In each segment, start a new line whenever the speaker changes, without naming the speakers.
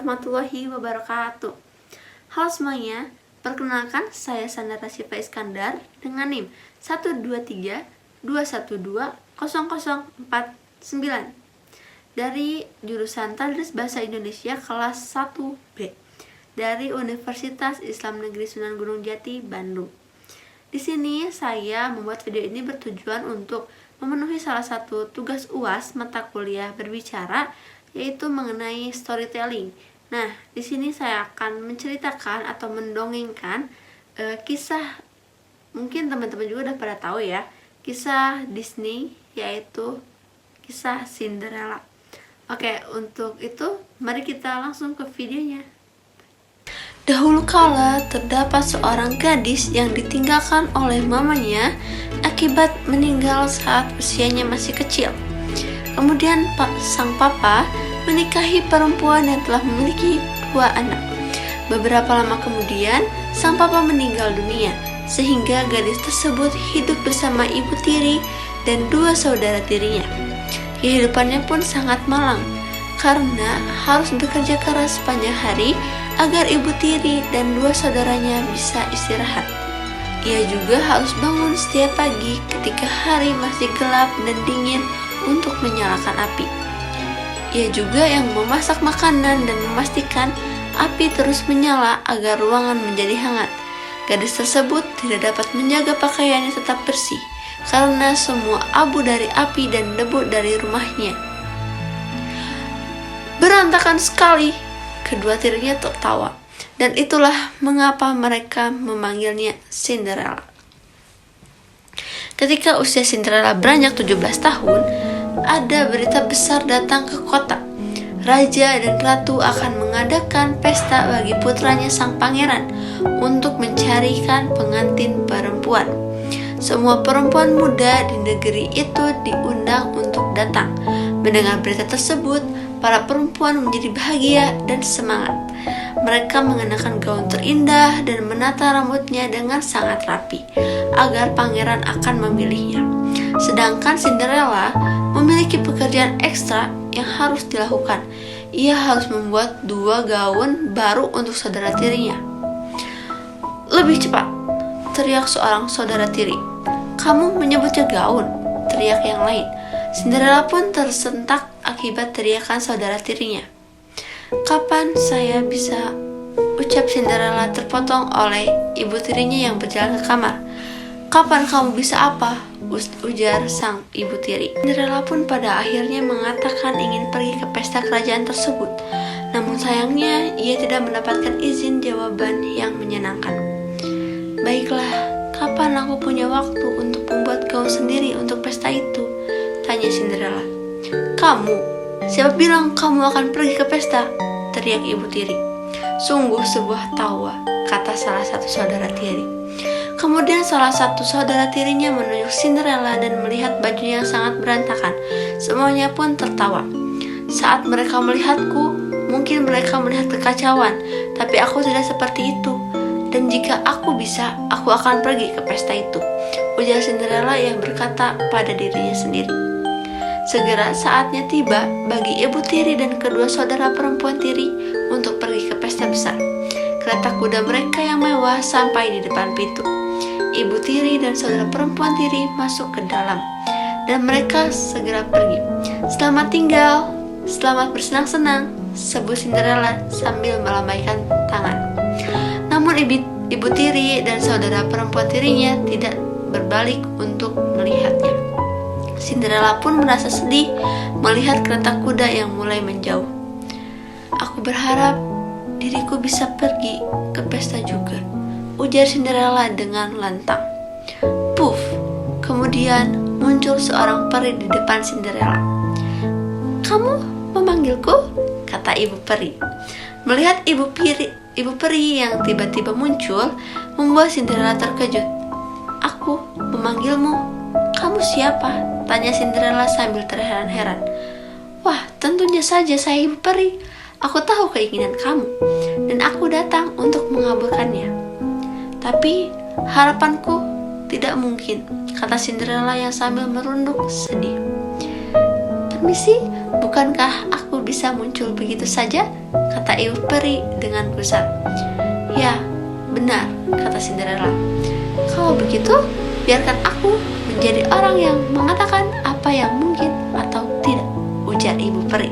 warahmatullahi wabarakatuh. Halo semuanya, perkenalkan saya Sandra Syifa Iskandar dengan NIM 12321200049 dari jurusan Tadris Bahasa Indonesia kelas 1B dari Universitas Islam Negeri Sunan Gunung Jati, Bandung. Di sini saya membuat video ini bertujuan untuk memenuhi salah satu tugas UAS mata kuliah berbicara, yaitu mengenai storytelling. Nah, di sini saya akan menceritakan atau mendongengkan kisah, mungkin teman-teman juga udah pada tahu ya, kisah Disney, yaitu kisah Cinderella. Oke, untuk itu mari kita langsung ke videonya. Dahulu kala terdapat seorang gadis yang ditinggalkan oleh mamanya akibat meninggal saat usianya masih kecil. Kemudian sang papa menikahi perempuan yang telah memiliki 2 anak. Beberapa lama kemudian, sang papa meninggal dunia, sehingga gadis tersebut hidup bersama ibu tiri dan 2 saudara tirinya. Kehidupannya pun sangat malang, karena harus bekerja keras sepanjang hari agar ibu tiri dan 2 saudaranya bisa istirahat. Ia juga harus bangun setiap pagi ketika hari masih gelap dan dingin untuk menyalakan api. Ia juga yang memasak makanan dan memastikan api terus menyala agar ruangan menjadi hangat. Gadis tersebut tidak dapat menjaga pakaiannya tetap bersih karena semua abu dari api dan debu dari rumahnya. Berantakan sekali, kedua tirinya tertawa, dan itulah mengapa mereka memanggilnya Cinderella. Ketika usia Cinderella beranjak 17 tahun, ada berita besar datang ke kota. Raja dan ratu akan mengadakan pesta bagi putranya sang pangeran untuk mencarikan pengantin perempuan. Semua perempuan muda di negeri itu diundang untuk datang. Mendengar berita tersebut, para perempuan menjadi bahagia dan semangat. Mereka mengenakan gaun terindah dan menata rambutnya dengan sangat rapi, agar pangeran akan memilihnya. Sedangkan Cinderella memiliki pekerjaan ekstra yang harus dilakukan. Ia harus membuat 2 gaun baru untuk saudara tirinya. "Lebih cepat!" teriak seorang saudara tiri. "Kamu menyebutnya gaun," teriak yang lain. Cinderella pun tersentak akibat teriakan saudara tirinya. "Kapan saya bisa?" ucap Cinderella terpotong oleh ibu tirinya yang berjalan ke kamar. "Kapan kamu bisa apa?" ujar sang ibu tiri. Cinderella pun pada akhirnya mengatakan ingin pergi ke pesta kerajaan tersebut. Namun sayangnya ia tidak mendapatkan izin jawaban yang menyenangkan. "Baiklah, kapan aku punya waktu untuk membuat gaun sendiri untuk pesta itu?" tanya Cinderella. "Kamu? Siapa bilang kamu akan pergi ke pesta?" teriak ibu tiri. "Sungguh sebuah tawa," kata salah satu saudara tiri. Kemudian salah satu saudara tirinya menunjuk Cinderella dan melihat bajunya yang sangat berantakan. Semuanya pun tertawa. "Saat mereka melihatku, mungkin mereka melihat kekacauan, tapi aku tidak seperti itu. Dan jika aku bisa, aku akan pergi ke pesta itu," ujar Cinderella yang berkata pada dirinya sendiri. Segera saatnya tiba bagi ibu tiri dan kedua saudara perempuan tiri untuk pergi ke pesta besar. Kereta kuda mereka yang mewah sampai di depan pintu. Ibu tiri dan saudara perempuan tiri masuk ke dalam, dan mereka segera pergi. "Selamat tinggal, selamat bersenang-senang," sebu Cinderella sambil melambaikan tangan. Namun ibu tiri dan saudara perempuan tirinya tidak berbalik untuk melihatnya. Cinderella pun merasa sedih melihat kereta kuda yang mulai menjauh. "Aku berharap diriku bisa pergi ke pesta juga," ujar Cinderella dengan lantang. Puff! Kemudian muncul seorang peri di depan Cinderella. "Kamu memanggilku?" kata ibu peri. Melihat ibu peri yang tiba-tiba muncul membuat Cinderella terkejut. "Aku memanggilmu? Kamu siapa?" tanya Cinderella sambil terheran-heran. "Wah, tentunya saja saya ibu peri. Aku tahu keinginan kamu, dan aku datang untuk mengabulkannya. Tapi harapanku tidak mungkin," kata Cinderella yang sambil merunduk sedih. "Permisi, bukankah aku bisa muncul begitu saja? Kata ibu peri dengan gusar. Ya, benar, kata Cinderella. Kalau begitu, biarkan aku menjadi orang yang mengatakan apa yang mungkin atau tidak, ujar ibu peri.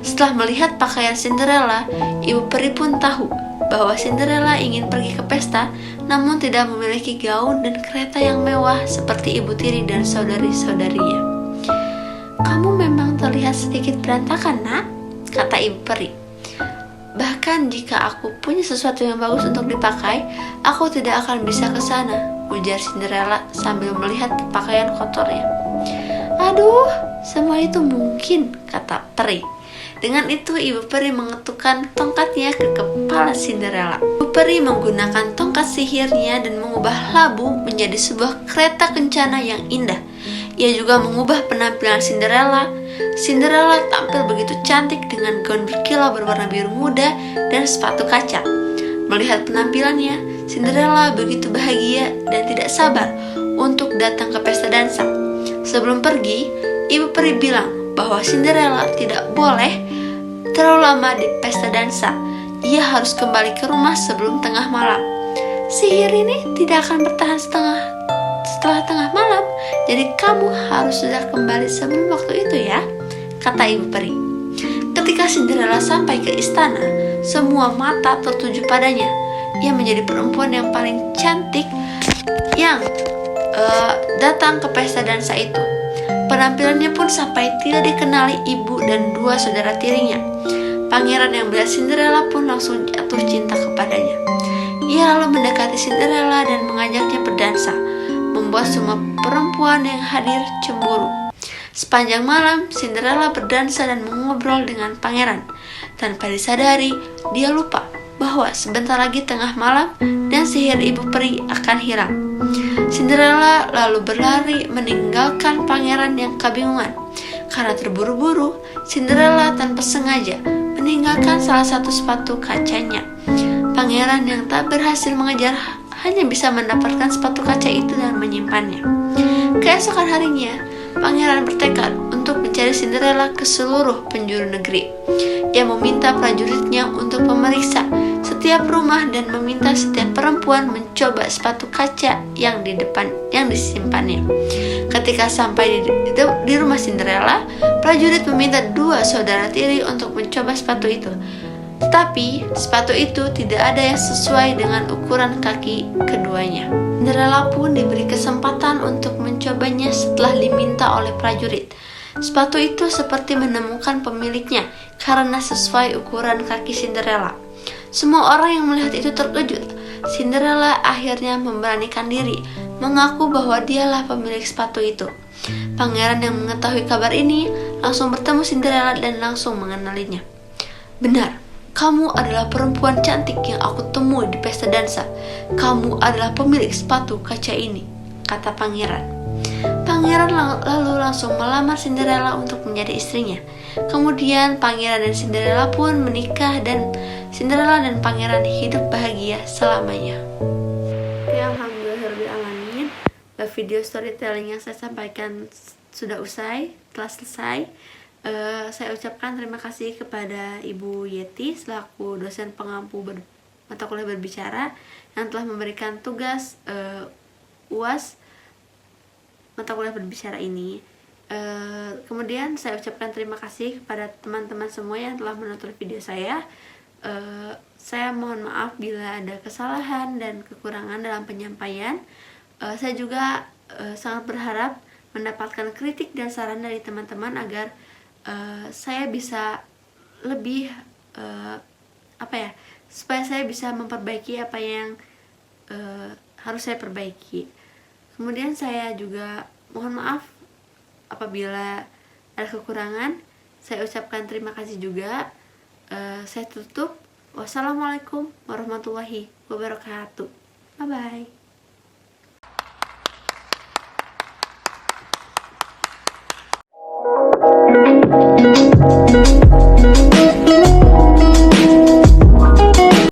Setelah melihat pakaian Cinderella, ibu peri pun tahu bahwa Cinderella ingin pergi ke pesta, namun tidak memiliki gaun dan kereta yang mewah seperti ibu tiri dan saudari-saudarinya. Kamu memang terlihat sedikit berantakan, nak, kata ibu peri. Bahkan jika aku punya sesuatu yang bagus untuk dipakai, aku tidak akan bisa ke sana, ujar Cinderella sambil melihat pakaian kotornya. Aduh, semua itu mungkin, kata peri. Dengan itu, ibu peri mengetukkan tongkatnya ke kepala Cinderella. Ibu peri menggunakan tongkat sihirnya dan mengubah labu menjadi sebuah kereta kencana yang indah. Ia juga mengubah penampilan Cinderella. Cinderella tampil begitu cantik dengan gaun berkilau berwarna biru muda dan sepatu kaca. Melihat penampilannya, Cinderella begitu bahagia dan tidak sabar untuk datang ke pesta dansa. Sebelum pergi, ibu peri bilang bahwa Cinderella tidak boleh terlalu lama di pesta dansa. Ia harus kembali ke rumah sebelum tengah malam. Sihir ini tidak akan bertahan setelah tengah malam, jadi kamu harus sudah kembali sebelum waktu itu ya, kata ibu peri. Ketika Cinderella sampai ke istana, semua mata tertuju padanya. Ia menjadi perempuan yang paling cantik yang datang ke pesta dansa itu. Penampilannya pun sampai tidak dikenali ibu dan dua saudara tirinya. Pangeran yang melihat Cinderella pun langsung jatuh cinta kepadanya. Ia lalu mendekati Cinderella dan mengajaknya berdansa, membuat semua perempuan yang hadir cemburu. Sepanjang malam, Cinderella berdansa dan mengobrol dengan pangeran. Tanpa disadari, dia lupa bahwa sebentar lagi tengah malam dan sihir ibu peri akan hilang. Cinderella lalu berlari meninggalkan pangeran yang kebingungan. Karena terburu-buru, Cinderella tanpa sengaja meninggalkan salah satu sepatu kacanya. Pangeran yang tak berhasil mengejar hanya bisa mendapatkan sepatu kaca itu dan menyimpannya. Keesokan harinya, pangeran bertekad untuk mencari Cinderella ke seluruh penjuru negeri. Ia meminta prajuritnya untuk memeriksa setiap rumah dan meminta setiap perempuan mencoba sepatu kaca yang disimpannya. Ketika sampai di rumah Cinderella, prajurit meminta dua saudara tiri untuk mencoba sepatu itu. Tetapi sepatu itu tidak ada yang sesuai dengan ukuran kaki keduanya. Cinderella pun diberi kesempatan untuk mencobanya setelah diminta oleh prajurit. Sepatu itu seperti menemukan pemiliknya karena sesuai ukuran kaki Cinderella. Semua orang yang melihat itu terkejut. Cinderella akhirnya memberanikan diri, mengaku bahwa dialah pemilik sepatu itu. Pangeran yang mengetahui kabar ini langsung bertemu Cinderella dan langsung mengenalinya. Benar, kamu adalah perempuan cantik yang aku temui di pesta dansa. Kamu adalah pemilik sepatu kaca ini, kata pangeran. Pangeran lalu langsung melamar Cinderella untuk menjadi istrinya. Kemudian pangeran dan Cinderella pun menikah dan Cinderella dan pangeran hidup bahagia selamanya. Oke, alhamdulillahirobbilalamin. Video storytelling yang saya sampaikan sudah telah selesai. Saya ucapkan terima kasih kepada Ibu Yeti selaku dosen pengampu mata kuliah berbicara yang telah memberikan tugas UAS mata kuliah berbicara ini. Kemudian saya ucapkan terima kasih kepada teman-teman semua yang telah menonton video saya. Saya mohon maaf bila ada kesalahan dan kekurangan dalam penyampaian. Saya juga sangat berharap mendapatkan kritik dan saran dari teman-teman agar saya bisa lebih supaya saya bisa memperbaiki apa yang harus saya perbaiki. Kemudian saya juga mohon maaf apabila ada kekurangan. Saya ucapkan terima kasih juga. Saya tutup. Wassalamualaikum warahmatullahi wabarakatuh. Bye bye.